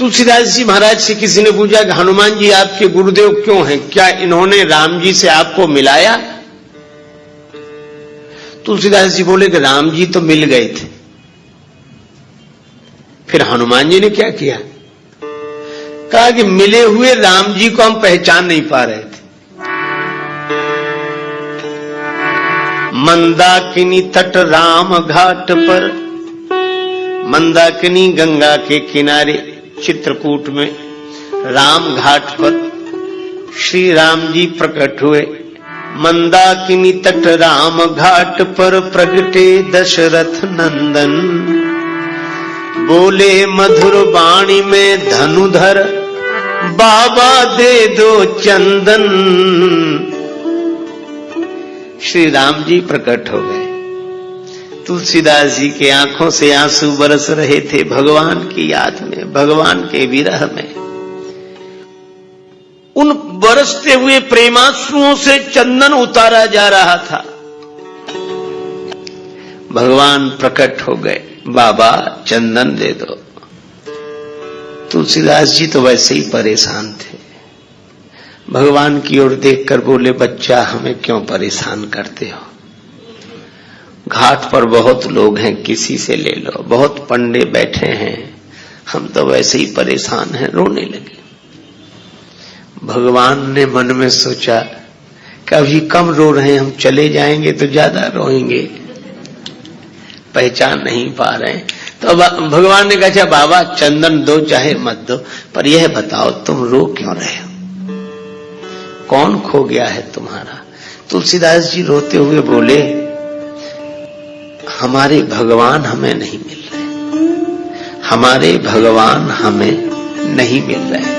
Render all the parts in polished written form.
तुलसीदास जी महाराज से किसी ने पूछा कि हनुमान जी आपके गुरुदेव क्यों हैं, क्या इन्होंने राम जी से आपको मिलाया? तुलसीदास जी बोले कि राम जी तो मिल गए थे, फिर हनुमान जी ने क्या किया? कहा कि मिले हुए राम जी को हम पहचान नहीं पा रहे थे। मंदाकिनी तट राम घाट पर, मंदाकिनी गंगा के किनारे चित्रकूट में राम घाट पर श्री राम जी प्रकट हुए। मंदाकिनी तट राम घाट पर प्रगटे दशरथ नंदन, बोले मधुर वाणी में धनुधर, बाबा दे दो चंदन। श्री राम जी प्रकट हो गए। तुलसीदास जी के आंखों से आंसू बरस रहे थे भगवान की याद में, भगवान के विरह में। उन बरसते हुए प्रेमाश्रुओं से चंदन उतारा जा रहा था। भगवान प्रकट हो गए, बाबा चंदन दे दो। तुलसीदास जी तो वैसे ही परेशान थे। भगवान की ओर देखकर बोले, बच्चा हमें क्यों परेशान करते हो? घाट पर बहुत लोग हैं, किसी से ले लो, बहुत पंडे बैठे हैं, हम तो वैसे ही परेशान हैं। रोने लगे। भगवान ने मन में सोचा कि अभी कम रो रहे हैं, हम चले जाएंगे तो ज्यादा रोएंगे, पहचान नहीं पा रहे हैं। तो भगवान ने कहा, अच्छा बाबा चंदन दो चाहे मत दो, पर यह बताओ तुम रो क्यों रहे हो? कौन खो गया है तुम्हारा? तुलसीदास जी रोते हुए बोले, हमारे भगवान हमें नहीं मिल रहे, हमारे भगवान हमें नहीं मिल रहे।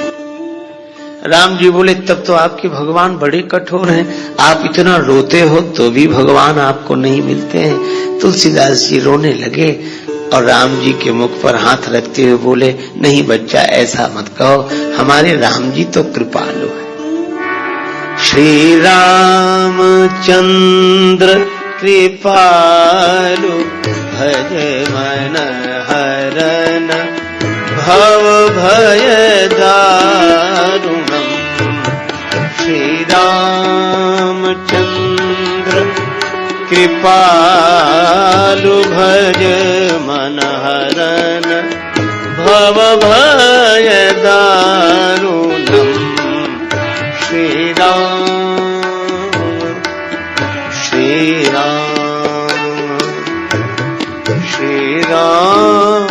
राम जी बोले, तब तो आपके भगवान बड़े कठोर हैं, आप इतना रोते हो तो भी भगवान आपको नहीं मिलते हैं। तुलसीदास जी रोने लगे और राम जी के मुख पर हाथ रखते हुए बोले, नहीं बच्चा ऐसा मत कहो, हमारे राम जी तो कृपालु हैं। श्री रामचंद्र कृपालु, भज मन हरन भव भय दारुणम। श्री रामचंद्र कृपालु, भज मन हरन भव भय दारुणम। श्री राम, श्री राम, श्री राम,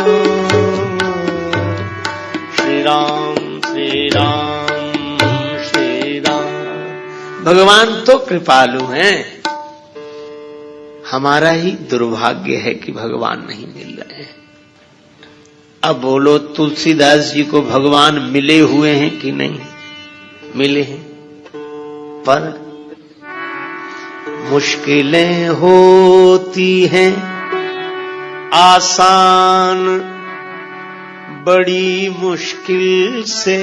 श्री राम, श्री राम, श्री राम। भगवान तो कृपालु हैं, हमारा ही दुर्भाग्य है कि भगवान नहीं मिल रहे हैं। अब बोलो, तुलसीदास जी को भगवान मिले हुए हैं कि नहीं? मिले हैं, पर मुश्किलें होती हैं आसान बड़ी मुश्किल से,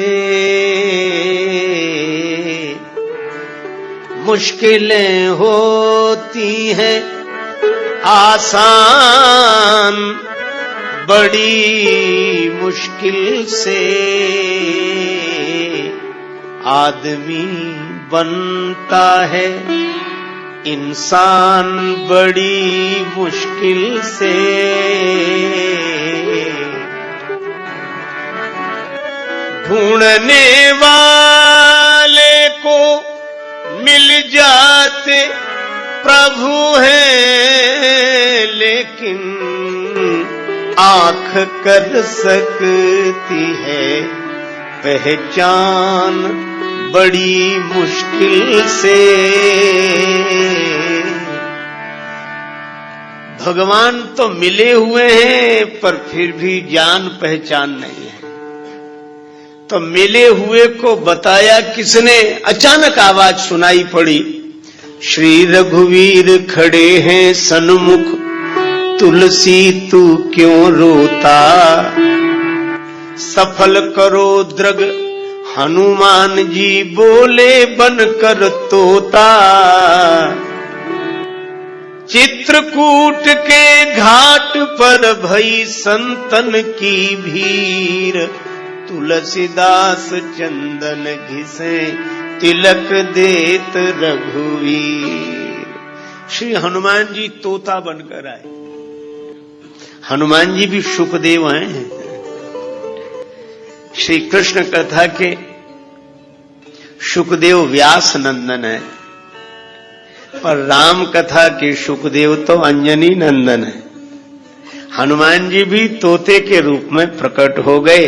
मुश्किलें होती हैं आसान बड़ी मुश्किल से। आदमी बनता है इंसान बड़ी मुश्किल से। ढूंढने वाले को मिल जाते प्रभु हैं, लेकिन आंख कर सकती है पहचान बड़ी मुश्किल से। भगवान तो मिले हुए हैं, पर फिर भी जान पहचान नहीं है। तो मिले हुए को बताया किसने? अचानक आवाज सुनाई पड़ी, श्री रघुवीर खड़े हैं सन्मुख, तुलसी तू क्यों रोता? सफल करो द्रग हनुमान जी बोले बनकर तोता। चित्रकूट के घाट पर भई संतन की भीड़, तुलसीदास चंदन घिसे तिलक देत रघुवीर। श्री हनुमान जी तोता बनकर आए। हनुमान जी भी सुखदेव हैं। श्री कृष्ण कथा के सुखदेव व्यास नंदन है, पर राम कथा के सुखदेव तो अंजनी नंदन है। हनुमान जी भी तोते के रूप में प्रकट हो गए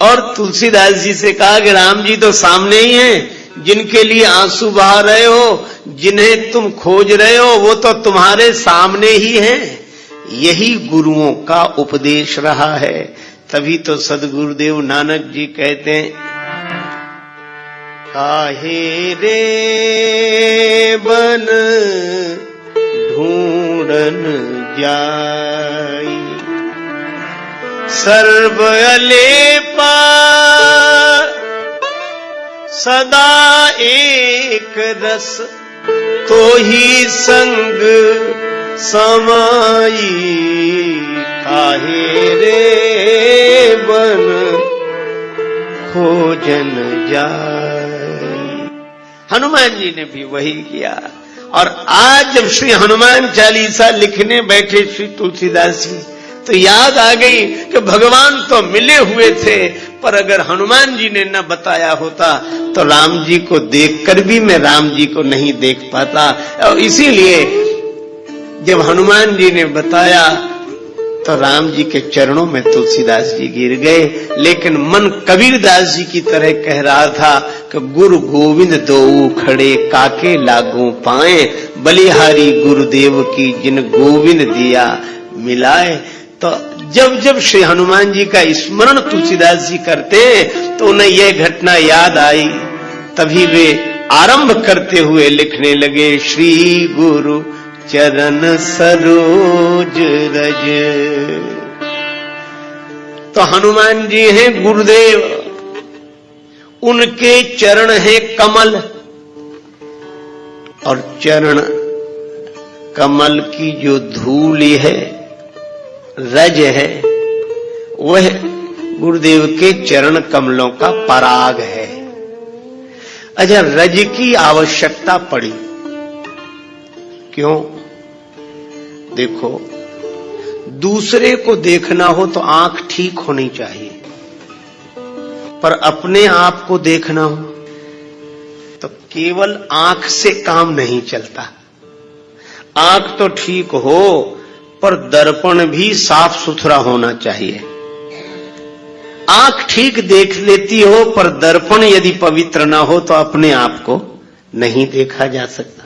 और तुलसीदास जी से कहा कि राम जी तो सामने ही हैं, जिनके लिए आंसू बहा रहे हो, जिन्हें तुम खोज रहे हो, वो तो तुम्हारे सामने ही हैं। यही गुरुओं का उपदेश रहा है। तभी तो सदगुरुदेव नानक जी कहते हैं, काहे रे बन ढूंढन जाई, सर्व अलेपा सदा एक रस, तो ही संग समाई, काहे रे बन खोजन जाए। हनुमान जी ने भी वही किया। और आज जब श्री हनुमान चालीसा लिखने बैठे श्री तुलसीदास जी, तो याद आ गई कि भगवान तो मिले हुए थे, पर अगर हनुमान जी ने न बताया होता तो राम जी को देखकर भी मैं राम जी को नहीं देख पाता। और इसीलिए जब हनुमान जी ने बताया तो राम जी के चरणों में तुलसीदास जी गिर गए। लेकिन मन कबीरदास जी की तरह कह रहा था कि गुरु गोविंद दोऊ खड़े, काके लागू पाए, बलिहारी गुरुदेव की जिन गोविंद दिया मिलाए। तो जब जब श्री हनुमान जी का स्मरण तुलसीदास जी करते तो उन्हें यह घटना याद आई। तभी वे आरंभ करते हुए लिखने लगे, श्री गुरु चरण सरोज रज। तो हनुमान जी हैं गुरुदेव, उनके चरण है कमल, और चरण कमल की जो धूल है, रज है, वह गुरुदेव के चरण कमलों का पराग है। अच्छा, रज की आवश्यकता पड़ी क्यों? देखो, दूसरे को देखना हो तो आंख ठीक होनी चाहिए, पर अपने आप को देखना हो तो केवल आंख से काम नहीं चलता। आंख तो ठीक हो, पर दर्पण भी साफ सुथरा होना चाहिए। आंख ठीक देख लेती हो, पर दर्पण यदि पवित्र ना हो तो अपने आप को नहीं देखा जा सकता।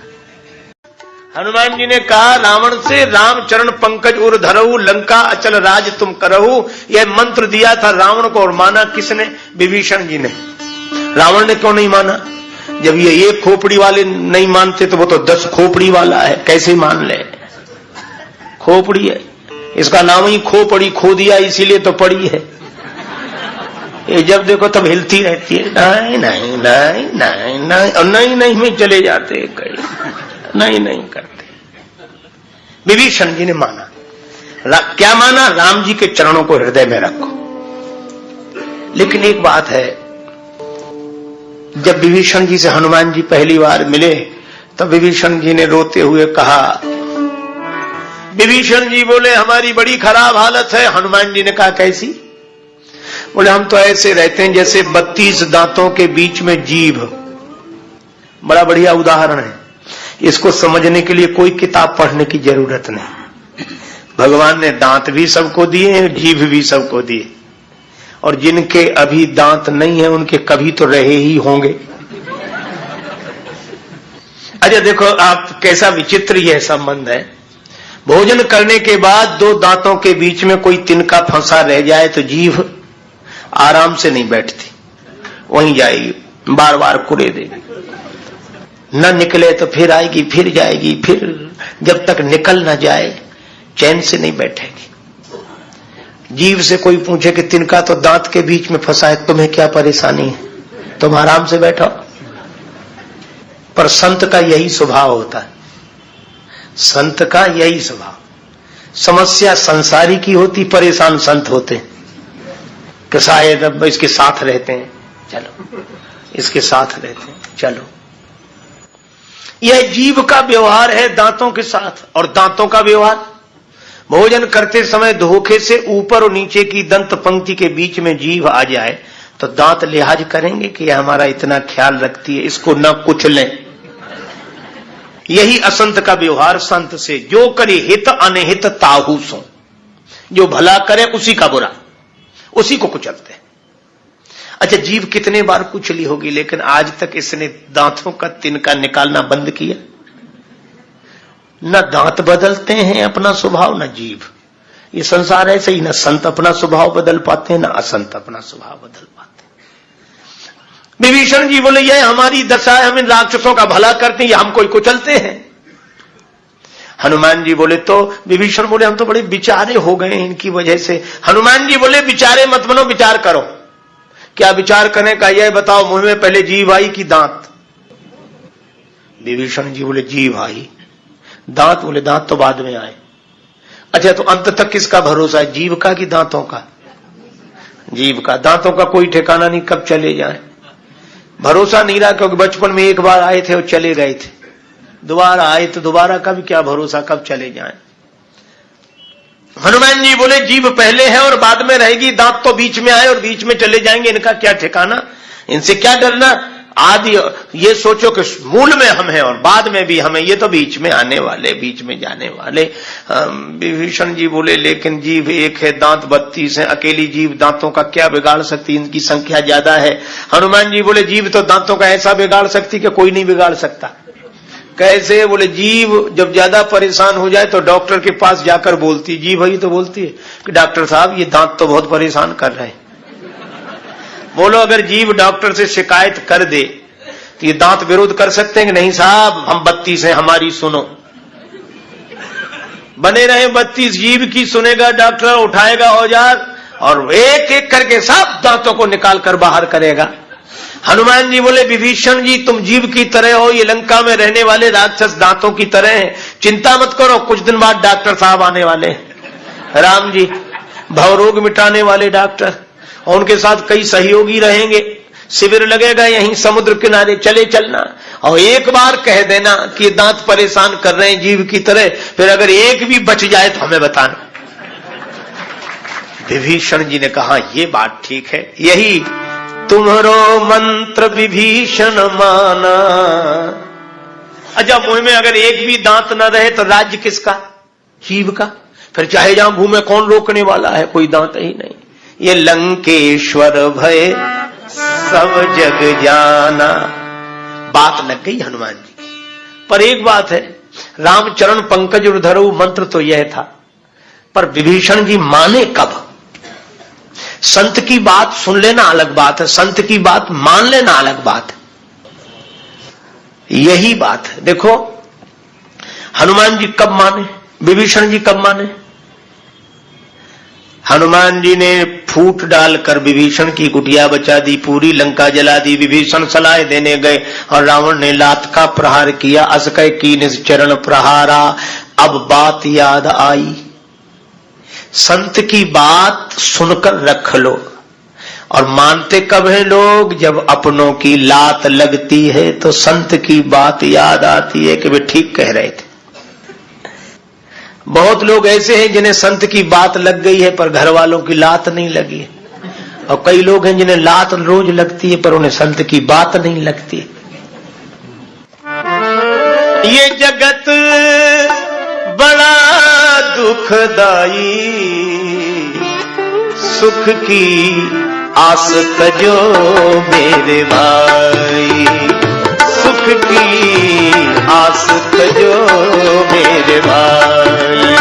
हनुमान जी ने कहा रावण से, राम चरण पंकज उर धरऊ, लंका अचल राज तुम करहु। यह मंत्र दिया था रावण को, और माना किसने? विभीषण जी ने। रावण ने क्यों नहीं माना? जब ये एक खोपड़ी वाले नहीं मानते तो वो तो 10 खोपड़ी वाला है, कैसे मान ले? खोपड़ी है, इसका नाम ही खोपड़ी, खो दिया इसीलिए तो पड़ी है। ये जब देखो तब हिलती रहती है, नहीं नहीं नहीं नहीं नहीं, और नहीं नहीं में चले जाते, कई नहीं नहीं करते। विभीषण जी ने माना। क्या माना? राम जी के चरणों को हृदय में रखो। लेकिन एक बात है, जब विभीषण जी से हनुमान जी पहली बार मिले तो विभीषण जी ने रोते हुए कहा, विभीषण जी बोले हमारी बड़ी खराब हालत है। हनुमान जी ने कहा कैसी? बोले हम तो ऐसे रहते हैं जैसे 32 दांतों के बीच में जीभ। बड़ा बढ़िया उदाहरण है। इसको समझने के लिए कोई किताब पढ़ने की जरूरत नहीं। भगवान ने दांत भी सबको दिए, जीभ भी सबको दिए, और जिनके अभी दांत नहीं है उनके कभी तो रहे ही होंगे। अच्छा देखो आप, कैसा विचित्र यह संबंध है। भोजन करने के बाद 2 दांतों के बीच में कोई तिनका फंसा रह जाए तो जीभ आराम से नहीं बैठती, वहीं जाएगी, बार बार कुरे देगी। न निकले तो फिर आएगी, फिर जाएगी, फिर जब तक निकल न जाए चैन से नहीं बैठेगी। जीभ से कोई पूछे कि तिनका तो दांत के बीच में फंसा है, तुम्हें क्या परेशानी है, तुम आराम से बैठो। पर संत का यही स्वभाव होता है, संत का यही स्वभाव। समस्या संसारी की होती, परेशान संत होते। कि शायद अब इसके साथ रहते हैं, चलो इसके साथ रहते हैं, चलो। यह जीभ का व्यवहार है दांतों के साथ। और दांतों का व्यवहार, भोजन करते समय धोखे से ऊपर और नीचे की दंत पंक्ति के बीच में जीभ आ जाए तो दांत लिहाज करेंगे कि यह हमारा इतना ख्याल रखती है, इसको न कुचलें। यही असंत का व्यवहार संत से। जो करे हित अनहित ताहू सो, जो भला करे उसी का बुरा, उसी को कुचलते हैं। अच्छा, जीभ कितने बार कुचली होगी, लेकिन आज तक इसने दांतों का तिनका निकालना बंद किया। न दांत बदलते हैं अपना स्वभाव, न जीभ। ये संसार ऐसे ही, न संत अपना स्वभाव बदल पाते हैं, न असंत अपना स्वभाव बदल पाते हैं। विभीषण जी बोले ये हमारी दशा है, हम इन राक्षसों का भला करते हैं, हम कोई कुचलते हैं। हनुमान जी बोले तो विभीषण बोले हम तो बड़े बिचारे हो गए इनकी वजह से। हनुमान जी बोले बिचारे मत बनो, विचार करो। क्या विचार करने का, यह बताओ मुंह में पहले जीभ आई कि दांत? विभीषण जी बोले जीभ आई। दांत? बोले दांत तो बाद में आए। अच्छा, तो अंत तक किसका भरोसा है, जीभ का कि दांतों का? जीभ का। दांतों का कोई ठिकाना नहीं, कब चले जाए भरोसा नहीं रहा, क्योंकि बचपन में एक बार आए थे और चले गए थे, दोबारा आए तो दोबारा का भी क्या भरोसा, कब चले जाएं। हनुमान जी बोले जीभ पहले है और बाद में रहेगी, दांत तो बीच में आए और बीच में चले जाएंगे, इनका क्या ठिकाना, इनसे क्या डरना। आदि ये सोचो कि मूल में हम हैं और बाद में भी हमें, ये तो बीच में आने वाले, बीच में जाने वाले। विभीषण जी बोले लेकिन जीभ एक है, दांत 32 है, अकेली जीभ दांतों का क्या बिगाड़ सकती, इनकी संख्या ज्यादा है। हनुमान जी बोले जीभ तो दांतों का ऐसा बिगाड़ सकती कि कोई नहीं बिगाड़ सकता। कैसे? बोले जीभ जब ज्यादा परेशान हो जाए तो डॉक्टर के पास जाकर बोलती, जीभ ही तो बोलती है कि डॉक्टर साहब ये दांत तो बहुत परेशान कर रहे हैं। बोलो अगर जीभ डॉक्टर से शिकायत कर दे तो ये दांत विरोध कर सकते हैं कि नहीं साहब हम 32 हैं, हमारी सुनो। बने रहे 32, जीभ की सुनेगा डॉक्टर, उठाएगा औजार और एक एक करके सब दांतों को निकाल कर बाहर करेगा। हनुमान जी बोले विभीषण जी तुम जीभ की तरह हो, ये लंका में रहने वाले राक्षस दांतों की तरह हैं, चिंता मत करो, कुछ दिन बाद डॉक्टर साहब आने वाले हैं, राम जी भवरोग मिटाने वाले डॉक्टर, और उनके साथ कई सहयोगी रहेंगे, शिविर लगेगा यहीं समुद्र किनारे, चले चलना। और एक बार कह देना कि दांत परेशान कर रहे हैं जीभ की तरह, फिर अगर एक भी बच जाए तो हमें बताना। विभीषण जी ने कहा ये बात ठीक है, यही तुम्हारो मंत्र विभीषण माना। अच्छा, मुंह में अगर एक भी दांत न रहे तो राज्य किसका, जीभ का, फिर चाहे जहां घूमे कौन रोकने वाला है, कोई दांत ही नहीं। ये लंकेश्वर भय सब जग जाना, बात लग गई हनुमान जी की। पर एक बात है, रामचरण पंकज उधरऊ मंत्र तो यह था, पर विभीषण जी माने कब। संत की बात सुन लेना अलग बात है, संत की बात मान लेना अलग बात है। यही बात है। देखो हनुमान जी कब माने, विभीषण जी कब माने। हनुमान जी ने फूट डालकर विभीषण की कुटिया बचा दी, पूरी लंका जला दी। विभीषण सलाह देने गए और रावण ने लात का प्रहार किया, असकय की निश्चरण प्रहारा, अब बात याद आई। संत की बात सुनकर रख लो। और मानते कब है लोग, जब अपनों की लात लगती है तो संत की बात याद आती है कि वे ठीक कह रहे थे। बहुत लोग ऐसे हैं जिन्हें संत की बात लग गई है पर घर वालों की लात नहीं लगी है, और कई लोग हैं जिन्हें लात रोज लगती है पर उन्हें संत की बात नहीं लगती। ये जगत बड़ा दुखदाई, सुख की आस तजो मेरे भाई, सुख की आस तजो मेरे भाई।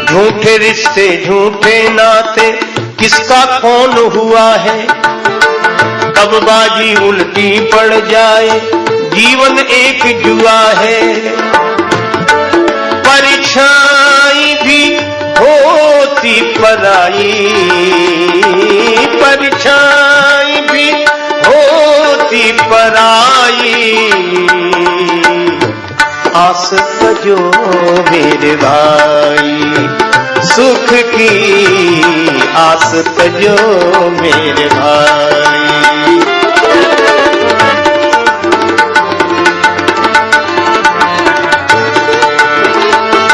झूठे रिश्ते झूठे नाते किसका कौन हुआ है, कब बाजी उल्टी पड़ जाए जीवन एक जुआ है। परीक्षाएं भी होती होती पराई, परछाई भी होती पराई। आस तजो मेरे भाई, सुख की आस तजो मेरे भाई।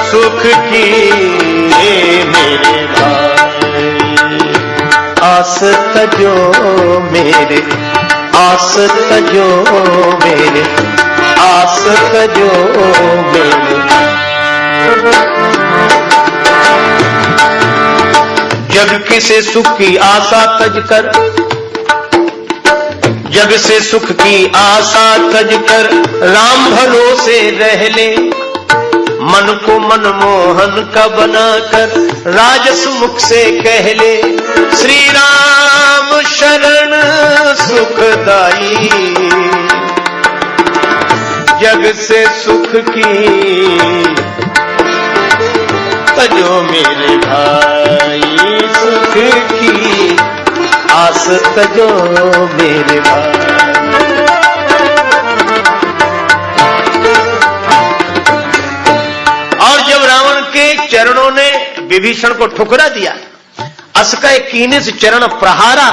सुख की मेरे भाई, आस तजो मेरे, आस तजो मेरे, आस तजो मेरे। जग किसे सुख की आशा तज कर, जग से सुख की आशा तज कर, राम भरोसे रह ले। मन को मनमोहन का बनाकर, राजस मुख से कह ले। श्री राम शरण सुखदाई, जग से सुख की तजो मेरे भाई, सुख की आस तजो मेरे भाई। और जब रावण के चरणों ने विभीषण को ठुकरा दिया, असकय कीने से चरण प्रहारा,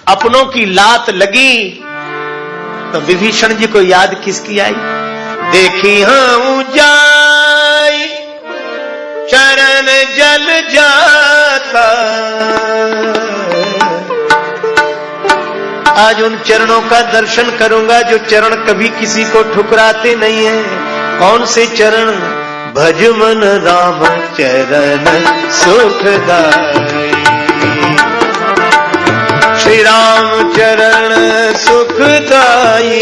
अपनों की लात लगी, तो विभीषण जी को याद किसकी आई? देखी हूं जाई चरण जल जाता, आज उन चरणों का दर्शन करूंगा जो चरण कभी किसी को ठुकराते नहीं है। कौन से चरण? भज मन राम चरण सुखदाई, श्री राम चरण सुखदाई,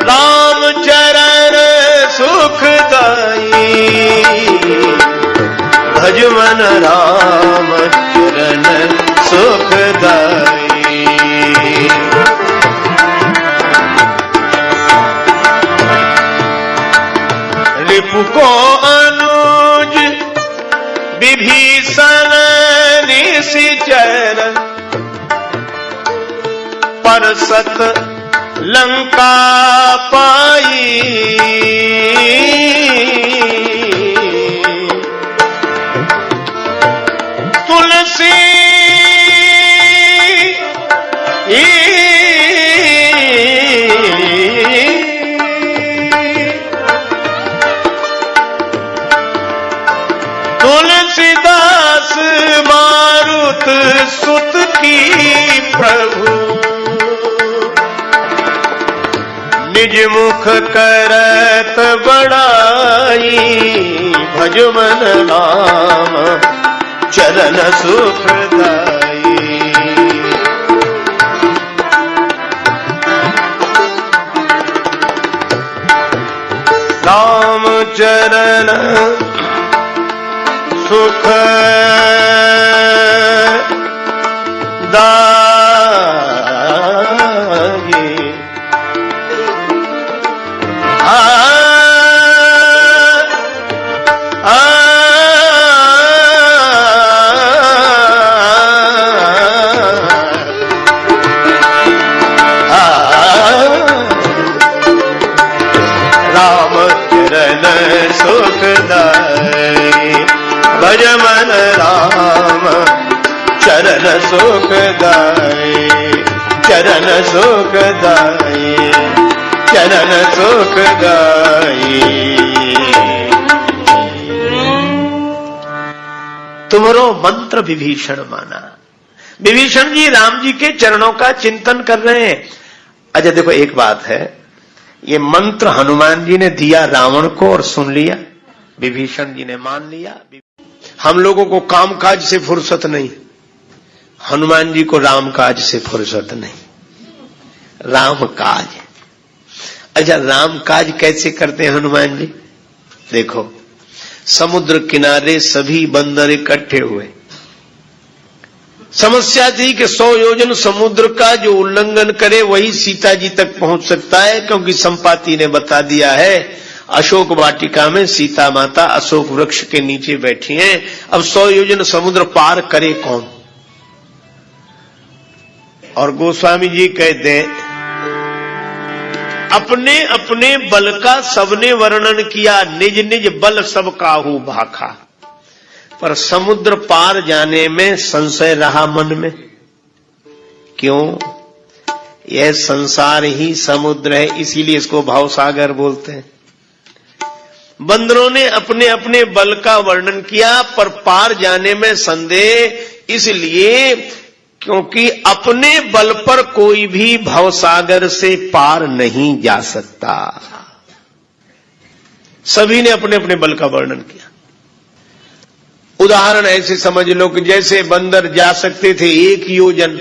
राम चरण सुखदाई, भज मन राम चरण सुखदाई। रिपु को अनुज विभीषण निशिचर, परसत लंका पाई। तुलसी तुलसीदास मारुत सुत की प्रभु, निज मुख करत बड़ाई। भज मन राम चरण सुखदाई, राम चरण सुख दाई। राम चरण सुखदाई, भज मन राम चरण सुखदाई, चरण सुखदाई, चरण सुखदाई। तुमरो मंत्र विभीषण माना। विभीषण जी राम जी के चरणों का चिंतन कर रहे हैं। अच्छा देखो एक बात है, ये मंत्र हनुमान जी ने दिया रावण को और सुन लिया, विभीषण जी ने मान लिया। हम लोगों को कामकाज से फुर्सत नहीं, हनुमान जी को राम काज से फुर्सत नहीं। राम काज, अच्छा राम काज कैसे करते हैं हनुमान जी? देखो समुद्र किनारे सभी बंदर इकट्ठे हुए। समस्या थी कि 100 योजन समुद्र का जो उल्लंघन करे वही सीता जी तक पहुंच सकता है, क्योंकि संपाति ने बता दिया है अशोक वाटिका में सीता माता अशोक वृक्ष के नीचे बैठी हैं। अब 100 योजन समुद्र पार करे कौन? और गोस्वामी जी कहते हैं अपने अपने बल का सबने वर्णन किया, निज निज बल सब काहू भाखा, पर समुद्र पार जाने में संशय रहा मन में। क्यों? यह संसार ही समुद्र है, इसीलिए इसको भावसागर बोलते हैं। बंदरों ने अपने अपने बल का वर्णन किया, पर पार जाने में संदेह, इसलिए क्योंकि अपने बल पर कोई भी भवसागर से पार नहीं जा सकता। सभी ने अपने अपने बल का वर्णन किया। उदाहरण ऐसे समझ लो कि जैसे बंदर जा सकते थे 1 योजन,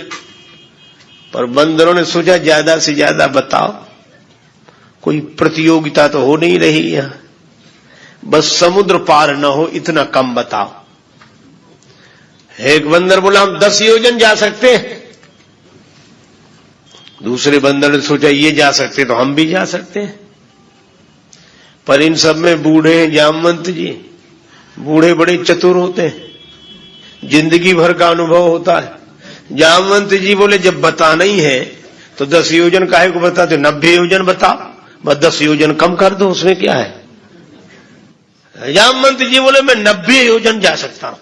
पर बंदरों ने सोचा ज्यादा से ज्यादा बताओ, कोई प्रतियोगिता तो हो नहीं रही यहां, बस समुद्र पार न हो इतना कम बताओ। एक बंदर बोला हम 10 योजन जा सकते हैं। दूसरे बंदर ने सोचा ये जा सकते तो हम भी जा सकते हैं। पर इन सब में बूढ़े हैं जामवंत जी, बूढ़े बड़े चतुर होते हैं, जिंदगी भर का अनुभव होता है। जामवंत जी बोले जब बताना ही है तो 10 योजन काहे को बताते, 90 योजन बताओ, बस 10 योजन कम कर दो, उसमें क्या है। जामवंत जी बोले मैं 90 योजन जा सकता हूं।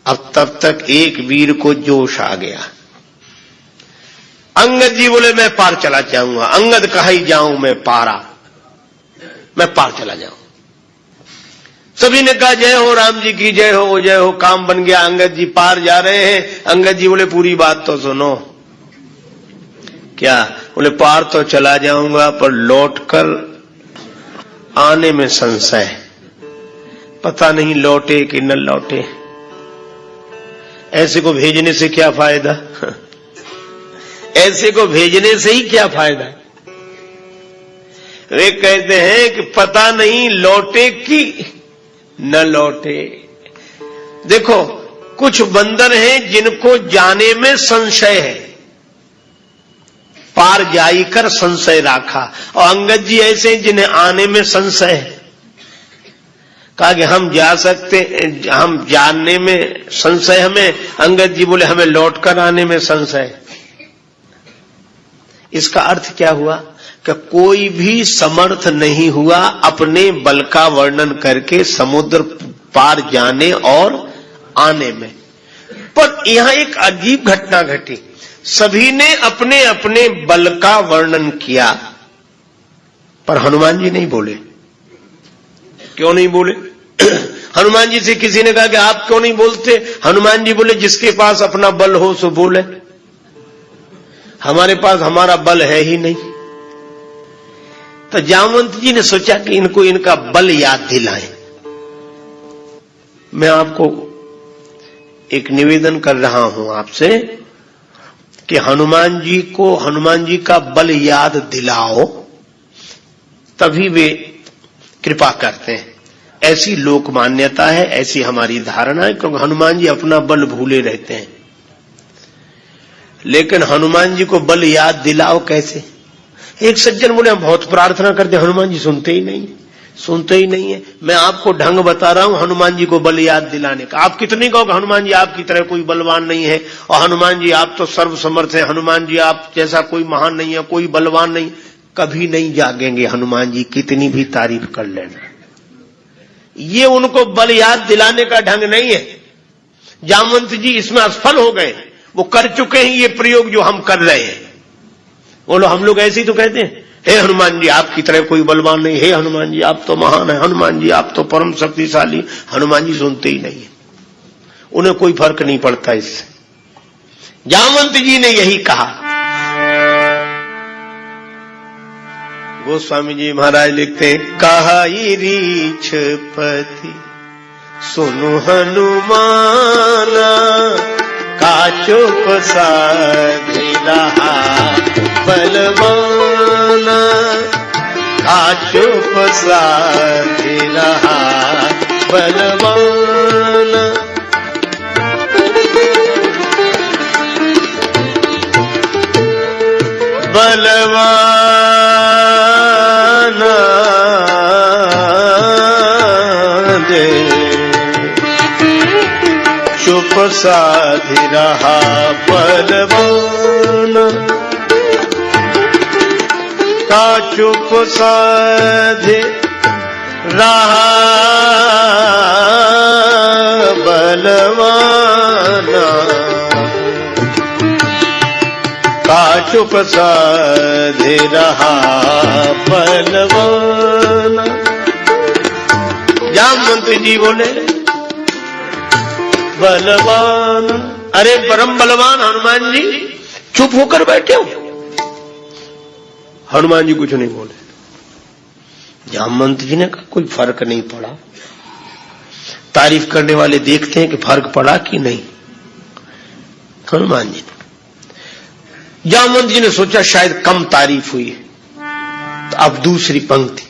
अब तब तक एक वीर को जोश आ गया। अंगद जी बोले मैं पार चला जाऊंगा। अंगद कहा ही जाऊं मैं पारा, मैं पार चला जाऊं। सभी ने कहा जय हो राम जी की जय हो, जय हो। काम बन गया, अंगद जी पार जा रहे हैं। अंगद जी बोले पूरी बात तो सुनो। क्या? बोले पार तो चला जाऊंगा, पर लौटकर आने में संशय, पता नहीं लौटे कि न लौटे। ऐसे को भेजने से क्या फायदा? ऐसे को भेजने से ही क्या फायदा? वे कहते हैं कि पता नहीं लौटे कि न लौटे। देखो कुछ बंदर हैं जिनको जाने में संशय है, पार जाकर संशय रखा, और अंगद जी ऐसे जिन्हें आने में संशय है। कहा कि हम जा सकते, हम जानने में संशय हमें। अंगद जी बोले हमें लौटकर आने में संशय। इसका अर्थ क्या हुआ कि कोई भी समर्थ नहीं हुआ अपने बल का वर्णन करके समुद्र पार जाने और आने में। पर यहां एक अजीब घटना घटी। सभी ने अपने अपने बल का वर्णन किया, पर हनुमान जी नहीं बोले। क्यों नहीं बोले? हनुमान जी से किसी ने कहा कि आप क्यों नहीं बोलते? हनुमान जी बोले जिसके पास अपना बल हो सो बोले, हमारे पास हमारा बल है ही नहीं। तो जामवंत जी ने सोचा कि इनको इनका बल याद दिलाएं। मैं आपको एक निवेदन कर रहा हूं आपसे कि हनुमान जी का बल याद दिलाओ, तभी वे कृपा करते हैं। ऐसी लोक मान्यता है, ऐसी हमारी धारणा है, क्योंकि हनुमान जी अपना बल भूले रहते हैं। लेकिन हनुमान जी को बल याद दिलाओ कैसे? एक सज्जन बोले हम बहुत प्रार्थना करते, हनुमान जी सुनते ही नहीं है। मैं आपको ढंग बता रहा हूं हनुमान जी को बल याद दिलाने का। आप कितने कहोगे हनुमान जी आपकी तरह कोई बलवान नहीं है, और हनुमान जी आप तो सर्वसमर्थ हैं, हनुमान जी आप जैसा कोई महान नहीं है, कोई बलवान नहीं। कभी नहीं जागेंगे हनुमान जी, कितनी भी तारीफ कर लेना। ये उनको बल याद दिलाने का ढंग नहीं है। जामवंत जी इसमें असफल हो गए, वो कर चुके हैं ये प्रयोग जो हम कर रहे हैं। बोलो हम लोग ऐसे ही तो कहते हैं, हे हनुमान जी आपकी तरह कोई बलवान नहीं, हे हनुमान जी आप तो महान है, हनुमान जी आप तो परम शक्तिशाली। हनुमान जी सुनते ही नहीं है, उन्हें कोई फर्क नहीं पड़ता इससे। जामवंत जी ने यही कहा। गोस्वामी जी महाराज लिखते हैं, कहाई रीछपति सुनु हनुमाना, काचुप साधि रहा बलवाना, काचुप साधि रहा बलवाना। बलवान चुप साधि रहा बलवान, का चुप साधि रहा बलवाना, का चुप साधि रहा बलवाना। जामवंत जी बोले बलवान, अरे परम बलवान हनुमान जी चुप होकर बैठे हो। हनुमान जी कुछ नहीं बोले। जामवंत जी ने कहा कोई फर्क नहीं पड़ा। तारीफ करने वाले देखते हैं कि फर्क पड़ा कि नहीं। हनुमान जी ने, जामवंत जी ने सोचा शायद कम तारीफ हुई है, तो अब दूसरी पंक्ति,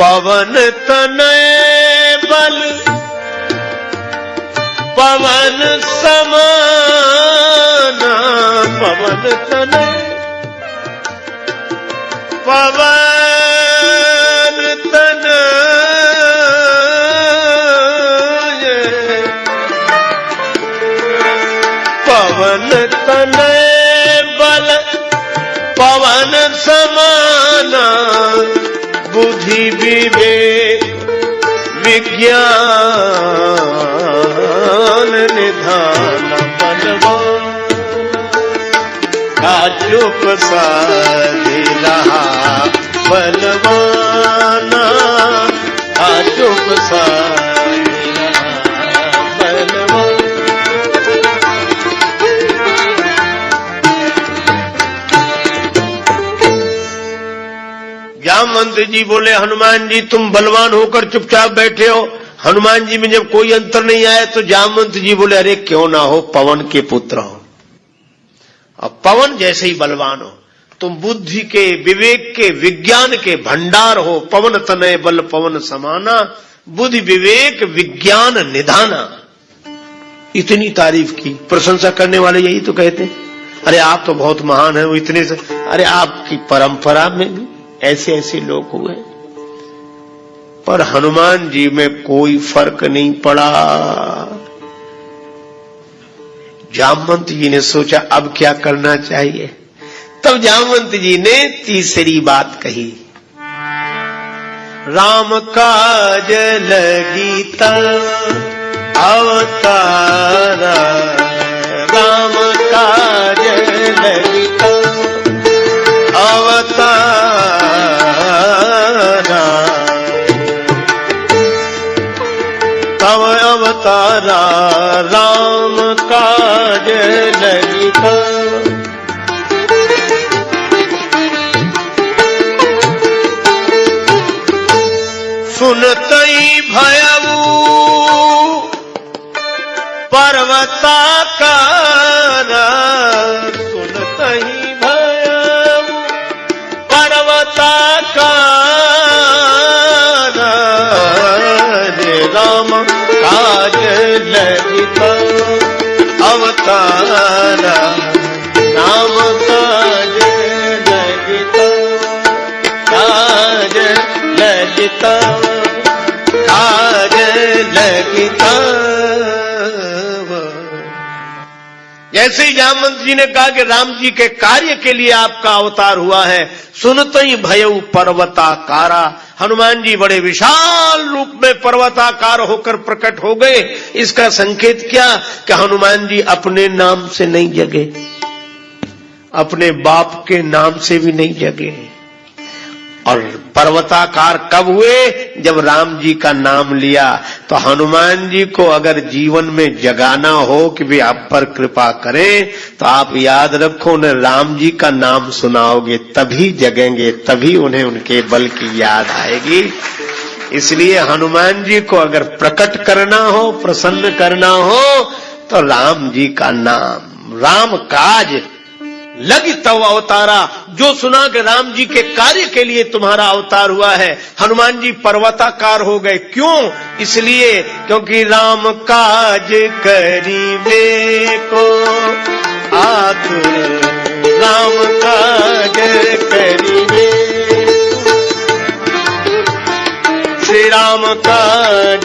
पवन तनय बल पवन समाना, पवन तनय पवन तनय, पवन तनय बल पवन समाना, बुद्धि विवेक विज्ञान निधान बलवान, का चुप साधि रहा बलवाना, का चुप साधि रहा बलवान। जामवंत जी बोले हनुमान जी तुम बलवान होकर चुपचाप बैठे हो। हनुमान जी में जब कोई अंतर नहीं आया तो जामवंत जी बोले अरे क्यों ना हो, पवन के पुत्र हो, अब पवन जैसे ही बलवान हो। तुम बुद्धि के, विवेक के, विज्ञान के भंडार हो। पवन तनय बल पवन समाना, बुद्धि विवेक विज्ञान निधाना। इतनी तारीफ की। प्रशंसा करने वाले यही तो कहते अरे आप तो बहुत महान है, वो इतने से। अरे आपकी परंपरा में भी ऐसे ऐसे लोग हुए, पर हनुमान जी में कोई फर्क नहीं पड़ा। जामवंत जी ने सोचा अब क्या करना चाहिए। तब जामवंत जी ने तीसरी बात कही, राम काज लगी तब अवतारा, राम काज लगी तब अवतारा, तब अवतारा राम काज लगी तब। सुनतई भयऊ पर्वताकारा, सुनतई भयऊ पर्वताकारा, राम काज लगी तब अवतारा, राम काज लगी तब, काज लगी तब, काज लगी तब। जैसे ही जामवंत जी ने कहा कि राम जी के कार्य के लिए आपका अवतार हुआ है, सुनते ही भयऊ पर्वताकारा, हनुमान जी बड़े विशाल रूप में पर्वताकार होकर प्रकट हो गए। इसका संकेत क्या कि हनुमान जी अपने नाम से नहीं जगे, अपने बाप के नाम से भी नहीं जगे। और पर्वताकार कब हुए? जब राम जी का नाम लिया। तो हनुमान जी को अगर जीवन में जगाना हो कि भी आप पर कृपा करें, तो आप याद रखो उन्हें राम जी का नाम सुनाओगे तभी जगेंगे, तभी उन्हें उनके बल की याद आएगी। इसलिए हनुमान जी को अगर प्रकट करना हो, प्रसन्न करना हो, तो राम जी का नाम, राम काज लगी तब अवतारा, जो सुना कि राम जी के कार्य के लिए तुम्हारा अवतार हुआ है। हनुमान जी पर्वताकार हो गए। क्यों? इसलिए क्योंकि राम काज करीबे को आतुर, राम काज करीबे, श्री राम काज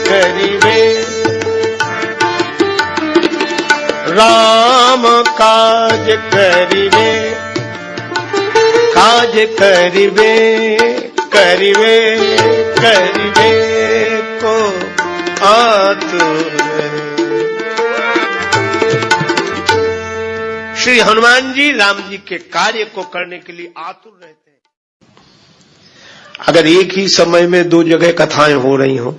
करीबे, राम काज करिवे, काज करिवे, करिवे करिवे को आतुर। श्री हनुमान जी राम जी के कार्य को करने के लिए आतुर रहते हैं। अगर एक ही समय में दो जगह कथाएं हो रही हो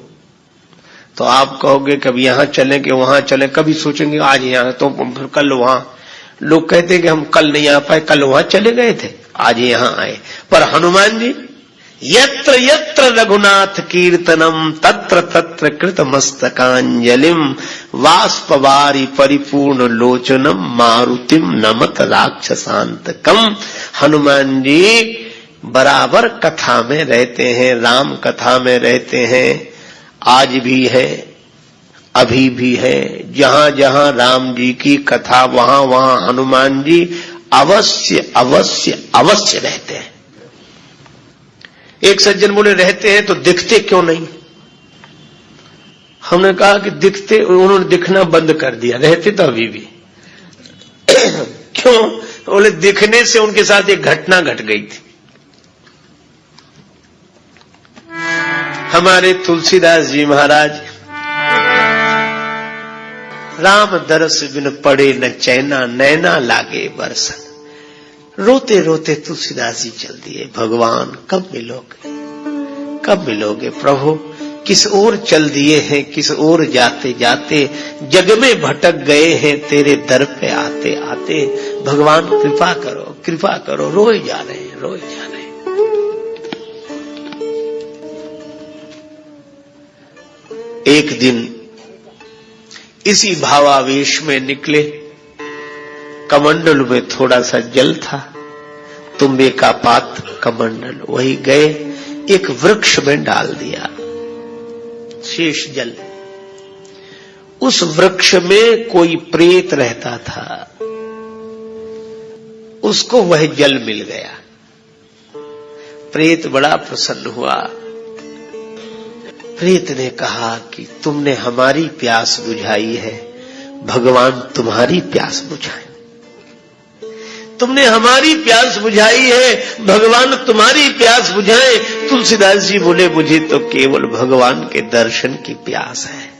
तो आप कहोगे कभी यहां चले कि वहां चले, कभी सोचेंगे आज यहां तो फिर कल वहां। लोग कहते हैं कि हम कल नहीं आ पाए, कल वहां चले गए थे, आज यहां आए। पर हनुमान जी यत्र यत्र रघुनाथ कीर्तनम तत्र तत्र कृत मस्तकांजलिम वाष्पवारी परिपूर्ण लोचनम मारुतिम नमत राक्षसांतकम। हनुमान जी बराबर कथा में रहते हैं, राम कथा में रहते हैं, आज भी है, अभी भी है। जहां जहां राम जी की कथा वहां वहां हनुमान जी अवश्य अवश्य अवश्य रहते हैं। एक सज्जन बोले रहते हैं तो दिखते क्यों नहीं? हमने कहा कि दिखते, उन्होंने दिखना बंद कर दिया, रहते तो अभी भी। क्यों? बोले दिखने से उनके साथ एक घटना घट गई थी। हमारे तुलसीदास जी महाराज राम दरस बिन पड़े न चैना नैना लागे बरसन। रोते रोते तुलसीदास जी चल दिए, भगवान कब मिलोगे, कब मिलोगे प्रभु? किस ओर चल दिए हैं, किस ओर जाते जाते जग में भटक गए हैं, तेरे दर पे आते आते भगवान कृपा करो, कृपा करो। रोए जा रहे हैं, रोए जा रहे हैं। एक दिन इसी भावावेश में निकले, कमंडल में थोड़ा सा जल था, तुम्बे का पात्र कमंडल, वही गए एक वृक्ष में डाल दिया शेष जल। उस वृक्ष में कोई प्रेत रहता था, उसको वह जल मिल गया। प्रेत बड़ा प्रसन्न हुआ। प्रेत ने कहा कि तुमने हमारी प्यास बुझाई है, भगवान तुम्हारी प्यास बुझाए। तुमने हमारी प्यास बुझाई है, भगवान तुम्हारी प्यास बुझाए। तुलसीदास जी बोले मुझे तो केवल भगवान के दर्शन की प्यास है।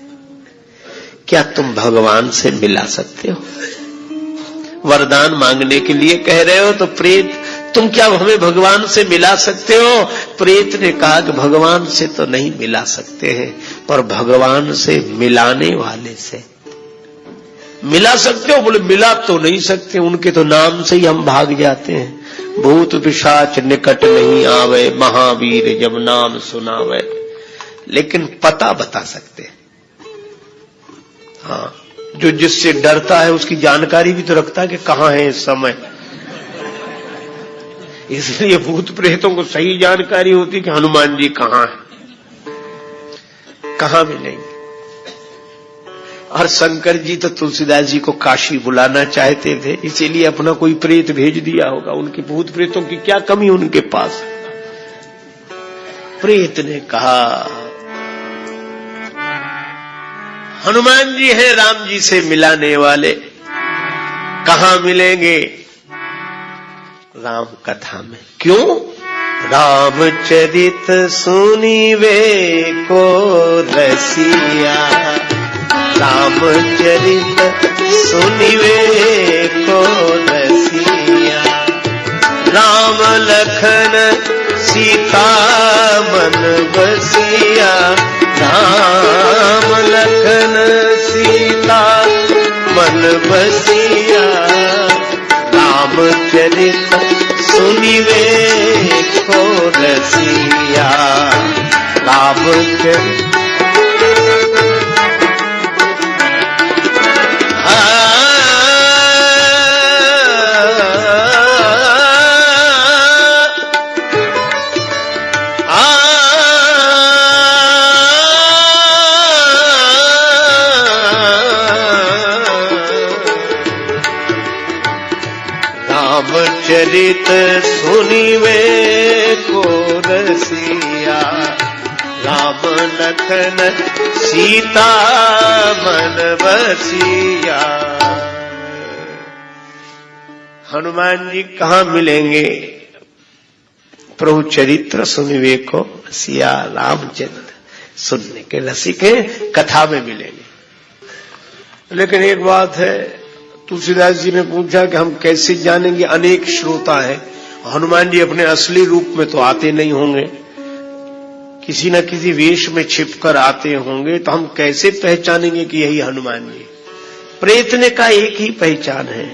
क्या तुम भगवान से मिला सकते हो? वरदान मांगने के लिए कह रहे हो तो प्रेत तुम क्या हमें भगवान से मिला सकते हो? प्रेत ने कहा कि भगवान से तो नहीं मिला सकते हैं, पर भगवान से मिलाने वाले से मिला सकते हो। बोले मिला तो नहीं सकते, उनके तो नाम से ही हम भाग जाते हैं। भूत पिशाच निकट नहीं आवे, महावीर जब नाम सुनावे। लेकिन पता बता सकते हैं। हाँ, जो जिससे डरता है उसकी जानकारी भी तो रखता है कि कहां है इस समय। इसलिए भूत प्रेतों को सही जानकारी होती कि हनुमान जी कहां है, कहां मिलेंगे। और शंकर जी तो तुलसीदास जी को काशी बुलाना चाहते थे, इसीलिए अपना कोई प्रेत भेज दिया होगा। उनके भूत प्रेतों की क्या कमी उनके पास? प्रेत ने कहा हनुमान जी हैं राम जी से मिलाने वाले, कहां मिलेंगे? राम कथा में। क्यों? रामचरित सुनीवे को रसिया, रामचरित सुनिवे को रसिया। राम लखन सीता मन बसिया, राम लखन सीता मन बसिया। रामचरित सुनिवे को रसिया, रामचरित चरित सुनिवे को रसिया। राम लखन सीता मन बसिया। हनुमान जी कहाँ मिलेंगे? प्रभु चरित्र सुनिवे को सिया रामचंद्र, सुनने के रसिक हैं, कथा में मिलेंगे। लेकिन एक बात है, तुलसीदास जी ने पूछा कि हम कैसे जानेंगे? अनेक श्रोता है, हनुमान जी अपने असली रूप में तो आते नहीं होंगे, किसी न किसी वेश में छिपकर आते होंगे, तो हम कैसे पहचानेंगे कि यही हनुमान जी? प्रयत्न का एक ही पहचान है,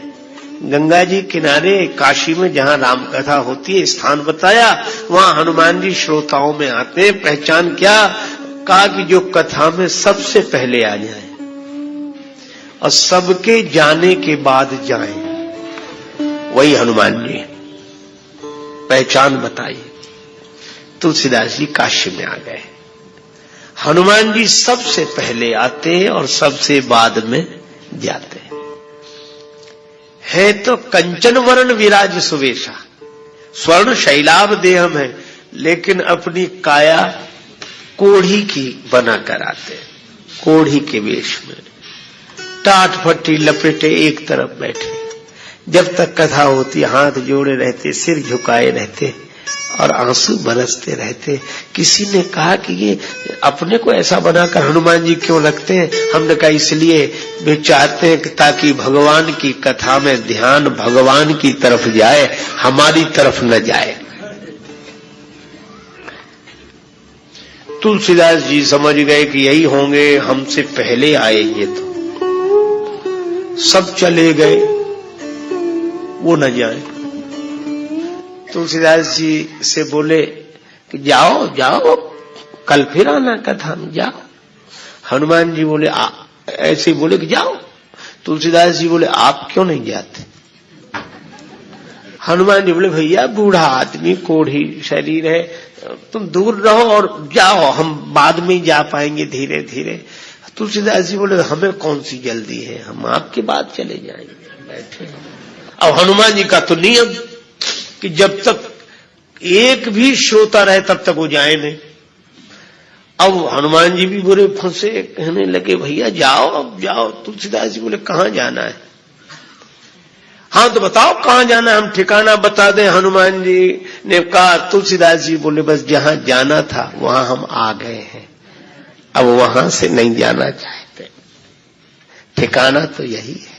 गंगा जी किनारे काशी में जहां राम कथा होती है स्थान बताया, वहां हनुमान जी श्रोताओं में आते हैं। पहचान क्या? कहा कि जो कथा में सबसे पहले आ जाए और सबके जाने के बाद जाए, वही हनुमान जी। पहचान बताई। तुलसीदास जी काशी में आ गए। हनुमान जी सबसे पहले आते हैं और सबसे बाद में जाते हैं। है तो कंचन वर्ण विराज सुवेशा, स्वर्ण शैलाभ देह में, लेकिन अपनी काया कोढ़ी की बनाकर आते हैं, कोढ़ी के वेश में, टाट फट्टी लपेटे एक तरफ बैठे। जब तक कथा होती हाथ जोड़े रहते, सिर झुकाए रहते और आंसू बरसते रहते। किसी ने कहा कि ये अपने को ऐसा बनाकर हनुमान जी क्यों रखते हैं? हमने कहा इसलिए वे चाहते हैं कि ताकि भगवान की कथा में ध्यान भगवान की तरफ जाए, हमारी तरफ न जाए। तुलसीदास जी समझ गए कि यही होंगे, हमसे पहले आए ये तो। सब चले गए, वो न जाए। तुलसीदास जी से बोले कि जाओ जाओ, कल फिर आना कथा में, जाओ। हनुमान जी बोले ऐसे बोले कि जाओ। तुलसीदास जी बोले आप क्यों नहीं जाते? हनुमान जी बोले भैया बूढ़ा आदमी, कोढ़ी शरीर है, तुम दूर रहो और जाओ, हम बाद में जा पाएंगे धीरे धीरे। तुलसीदास जी बोले हमें कौन सी जल्दी है, हम आपके बाद चले जाएंगे, बैठे। अब हनुमान जी का तो नियम कि जब तक एक भी श्रोता रहे तब तक वो जाए नहीं। अब हनुमान जी भी बुरे फंसे, कहने लगे भैया जाओ, अब जाओ। तुलसीदास जी बोले कहां जाना है? हाँ तो बताओ कहां जाना है, हम ठिकाना बता दें। हनुमान जी ने कहा, तुलसीदास जी बोले बस जहां जाना था वहां हम आ गए हैं, अब वहां से नहीं जाना चाहते, ठिकाना तो यही है।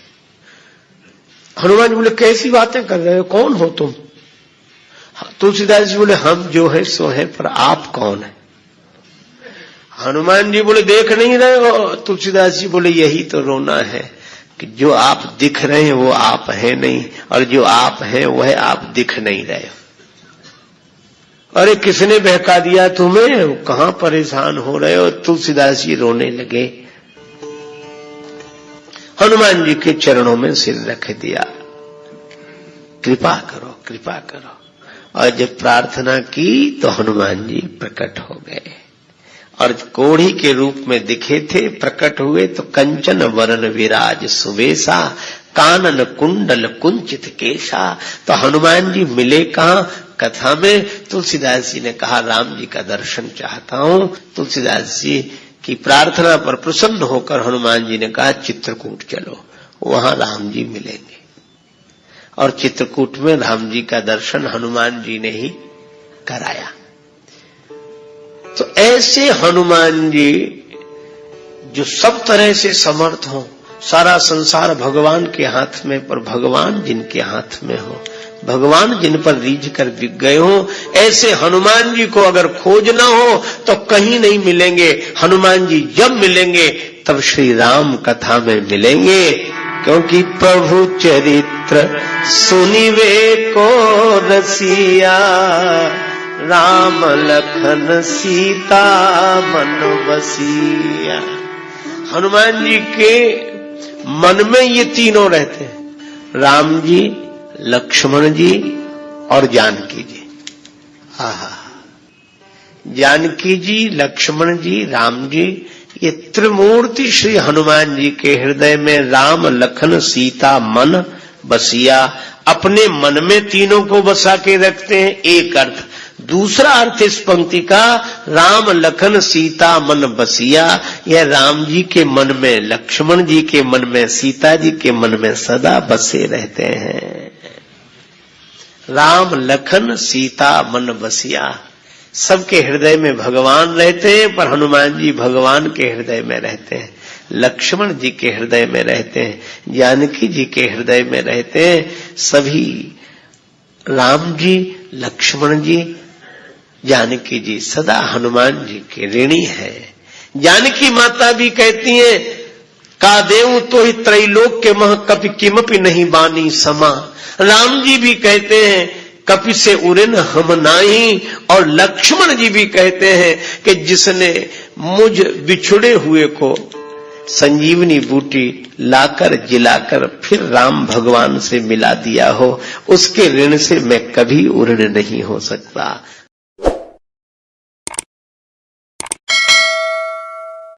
हनुमान जी बोले कैसी बातें कर रहे हो, कौन हो तुम? तुलसीदास जी बोले हम जो है सो है, पर आप कौन है? हनुमान जी बोले देख नहीं रहे हो? तुलसीदास जी बोले यही तो रोना है कि जो आप दिख रहे हैं वो आप है नहीं, और जो आप हैं वह आप दिख नहीं रहे हो। अरे किसने बहका दिया तुम्हें, कहां परेशान हो रहे हो? तुलसीदास जी रोने लगे। हनुमान जी के चरणों में सिर रख दिया, कृपा करो कृपा करो। और जब प्रार्थना की तो हनुमान जी प्रकट हो गए और कोढ़ी के रूप में दिखे थे। प्रकट हुए तो कंचन वरण विराज सुवेशा, कानन कुंडल कुंचित केशा। तो हनुमान जी मिले कहां? कथा में। तुलसीदास जी ने कहा राम जी का दर्शन चाहता हूं। तुलसीदास जी की प्रार्थना पर प्रसन्न होकर हनुमान जी ने कहा चित्रकूट चलो, वहां राम जी मिलेंगे। और चित्रकूट में राम जी का दर्शन हनुमान जी ने ही कराया। तो ऐसे हनुमान जी जो सब तरह से समर्थ हो, सारा संसार भगवान के हाथ में, पर भगवान जिनके हाथ में हो, भगवान जिन पर रीझ कर बिक गए हो, ऐसे हनुमान जी को अगर खोजना हो तो कहीं नहीं मिलेंगे। हनुमान जी जब मिलेंगे तब श्री राम कथा में मिलेंगे, क्योंकि प्रभु चरित्र सुनिवे को रसिया, राम लखन सीता मन बसिया। हनुमान जी के मन में ये तीनों रहते हैं, राम जी, लक्ष्मण जी और जानकी जी। आहा, जानकी जी, लक्ष्मण जी, राम जी, ये त्रिमूर्ति श्री हनुमान जी के हृदय में राम लखन सीता मन बसिया। अपने मन में तीनों को बसा के रखते हैं, एक अर्थ। दूसरा अर्थ इस पंक्ति का, राम लखन सीता मन बसिया, यह राम जी के मन में, लक्ष्मण जी के मन में, सीता जी के मन में सदा बसे रहते हैं। राम लखन सीता मन बसिया। सबके हृदय में भगवान रहते हैं, पर हनुमान जी भगवान के हृदय में रहते हैं, लक्ष्मण जी के हृदय में रहते हैं, जानकी जी के हृदय में रहते हैं। सभी राम जी, लक्ष्मण जी, जानकी जी सदा हनुमान जी के ऋणी है। जानकी माता भी कहती हैं, का देव तो ही त्रैलोक के मह कपि किमपि नहीं बानी समा। राम जी भी कहते हैं, कपि से उरिन हम नाही। और लक्ष्मण जी भी कहते हैं कि जिसने मुझ बिछुड़े हुए को संजीवनी बूटी लाकर जिलाकर फिर राम भगवान से मिला दिया हो, उसके ऋण से मैं कभी उऋण नहीं हो सकता।